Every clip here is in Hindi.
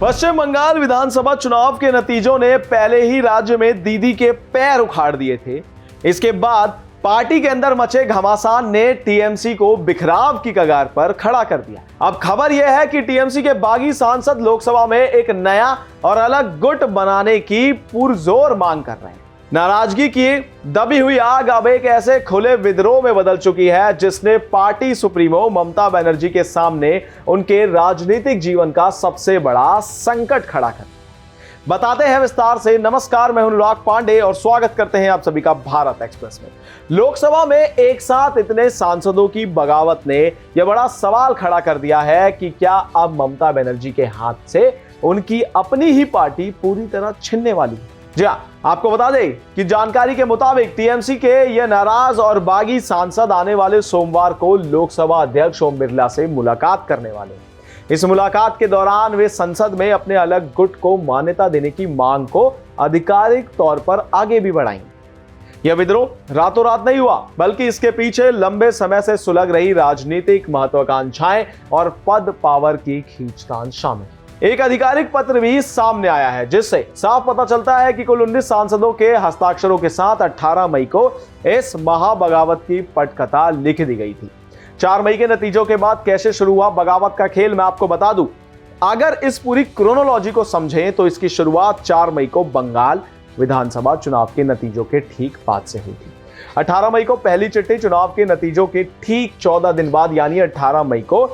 पश्चिम बंगाल विधानसभा चुनाव के नतीजों ने पहले ही राज्य में दीदी के पैर उखाड़ दिए थे। इसके बाद पार्टी के अंदर मचे घमासान ने टीएमसी को बिखराव की कगार पर खड़ा कर दिया। अब खबर यह है कि टीएमसी के बागी सांसद लोकसभा में एक नया और अलग गुट बनाने की पुरजोर मांग कर रहे हैं। नाराजगी की दबी हुई आग अब एक ऐसे खुले विद्रोह में बदल चुकी है जिसने पार्टी सुप्रीमो ममता बनर्जी के सामने उनके राजनीतिक जीवन का सबसे बड़ा संकट खड़ा कर। बताते हैं विस्तार से। नमस्कार, मैं हूं अनुराग पांडे और स्वागत करते हैं आप सभी का भारत एक्सप्रेस में। लोकसभा में एक साथ इतने सांसदों की बगावत ने यह बड़ा सवाल खड़ा कर दिया है कि क्या अब ममता बनर्जी के हाथ से उनकी अपनी ही पार्टी पूरी तरह छिनने वाली है। जी हां, आपको बता दें कि जानकारी के मुताबिक टीएमसी के ये नाराज और बागी सांसद आने वाले सोमवार को लोकसभा अध्यक्ष ओम बिरला से मुलाकात करने वाले हैं। इस मुलाकात के दौरान वे संसद में अपने अलग गुट को मान्यता देने की मांग को आधिकारिक तौर पर आगे भी बढ़ाएंगे। यह विद्रोह रातों रात नहीं हुआ, बल्कि इसके पीछे लंबे समय से सुलग रही राजनीतिक महत्वाकांक्षाएं और पद पावर की खींचतान शामिल। एक आधिकारिक पत्र भी सामने आया है जिससे साफ पता चलता है कि कुल 19 सांसदों के हस्ताक्षरों के साथ 18 मई को इस महाबगावत की पटकथा लिख दी गई थी। 4 मई के नतीजों के बाद कैसे शुरू हुआ बगावत का खेल, मैं आपको बता दूं। अगर इस पूरी क्रोनोलॉजी को समझें तो इसकी शुरुआत 4 मई को बंगाल विधानसभा चुनाव के नतीजों के ठीक बाद से हुई थी। 18 मई को पहली चिट्ठी चुनाव के नतीजों के ठीक 14 दिन बाद यानी 18 मई को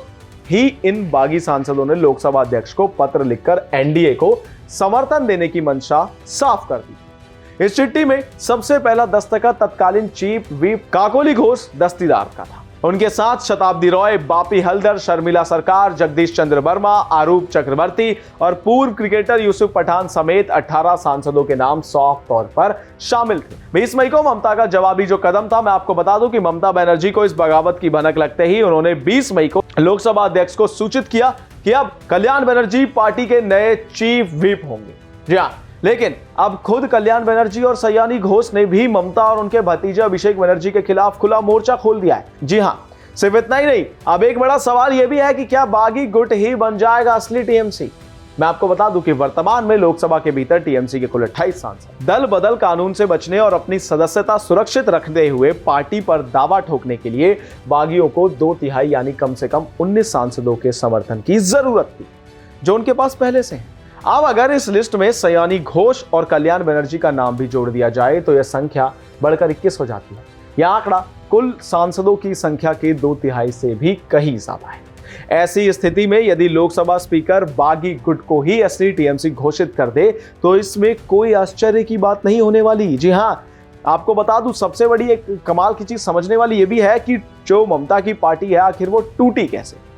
ही इन बागी सांसदों ने लोकसभा अध्यक्ष को पत्र लिखकर एनडीए को समर्थन देने की मंशा साफ कर दी। इस चिट्ठी में सबसे पहला दस्तखत तत्कालीन चीफ व्हिप काकोली घोष दस्तीदार का था। उनके साथ शताब्दी रॉय, बापी हल्दर, शर्मिला सरकार, जगदीश चंद्र वर्मा, आरूप चक्रवर्ती और पूर्व क्रिकेटर यूसुफ पठान समेत 18 सांसदों के नाम साफ तौर पर शामिल थे। 20 मई को ममता का जवाबी जो कदम था, मैं आपको बता दूं कि ममता बनर्जी को इस बगावत की भनक लगते ही उन्होंने 20 मई को लोकसभा अध्यक्ष को सूचित किया कि अब कल्याण बनर्जी पार्टी के नए चीफ व्हिप होंगे। जी हां, लेकिन अब खुद कल्याण बनर्जी और सयानी घोष ने भी ममता और उनके भतीजे अभिषेक बनर्जी के खिलाफ खुला मोर्चा खोल दिया है। जी हां, सिर्फ इतना ही नहीं, अब एक बड़ा सवाल यह भी है कि क्या बागी गुट ही बन जाएगा असली टीएमसी। मैं आपको बता दूं कि वर्तमान में लोकसभा के भीतर टीएमसी के कुल 28 सांसद दल बदल कानून से बचने और अपनी सदस्यता सुरक्षित रखते हुए पार्टी पर दावा ठोकने के लिए बागियों को 2/3 यानी कम से कम 19 सांसदों के समर्थन की जरूरत थी, जो उनके पास पहले से है। अब अगर इस लिस्ट में सयानी घोष और कल्याण बनर्जी का नाम भी जोड़ दिया जाए तो यह संख्या बढ़कर 21 हो जाती है। यह आंकड़ा कुल सांसदों की संख्या के 2/3 से भी कहीं ज्यादा है। ऐसी स्थिति में यदि लोकसभा स्पीकर बागी गुट को ही असली टीएमसी घोषित कर दे तो इसमें कोई आश्चर्य की बात नहीं होने वाली। जी हां, आपको बता दूं, सबसे बड़ी एक कमाल की चीज समझने वाली यह भी है कि जो ममता की पार्टी है आखिर वो टूटी कैसे।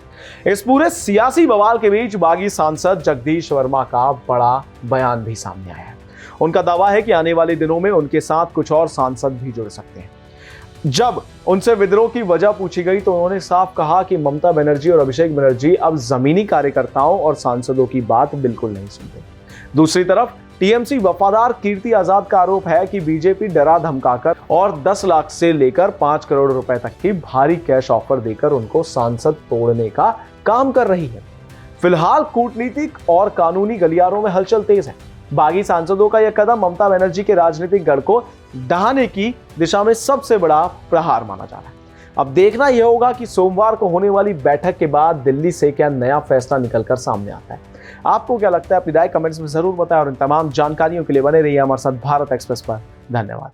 इस पूरे सियासी बवाल के बीच बागी सांसद जगदीश वर्मा का बड़ा बयान भी सामने आया है। उनका दावा है कि आने वाले दिनों में उनके साथ कुछ और सांसद भी जुड़ सकते हैं। जब उनसे विद्रोह की वजह पूछी गई तो उन्होंने साफ कहा कि ममता बनर्जी और अभिषेक बनर्जी अब जमीनी कार्यकर्ताओं और सांसदों की बात बिल्कुल नहीं सुनते। दूसरी तरफ टीएमसी वफादार कीर्ति आजाद का आरोप है कि बीजेपी डरा धमकाकर और 10 लाख से लेकर 5 करोड़ रुपए तक की भारी कैश ऑफर देकर उनको सांसद तोड़ने का काम कर रही है। फिलहाल कूटनीतिक और कानूनी गलियारों में हलचल तेज है। बागी सांसदों का यह कदम ममता बनर्जी के राजनीतिक गढ़ को ढहाने की दिशा में सबसे बड़ा प्रहार माना जा रहा है। अब देखना यह होगा कि सोमवार को होने वाली बैठक के बाद दिल्ली से क्या नया फैसला निकलकर सामने आता है। आपको क्या लगता है, अपनी राय कमेंट्स में जरूर बताएं और इन तमाम जानकारियों के लिए बने रहिए हमारे साथ भारत एक्सप्रेस पर। धन्यवाद।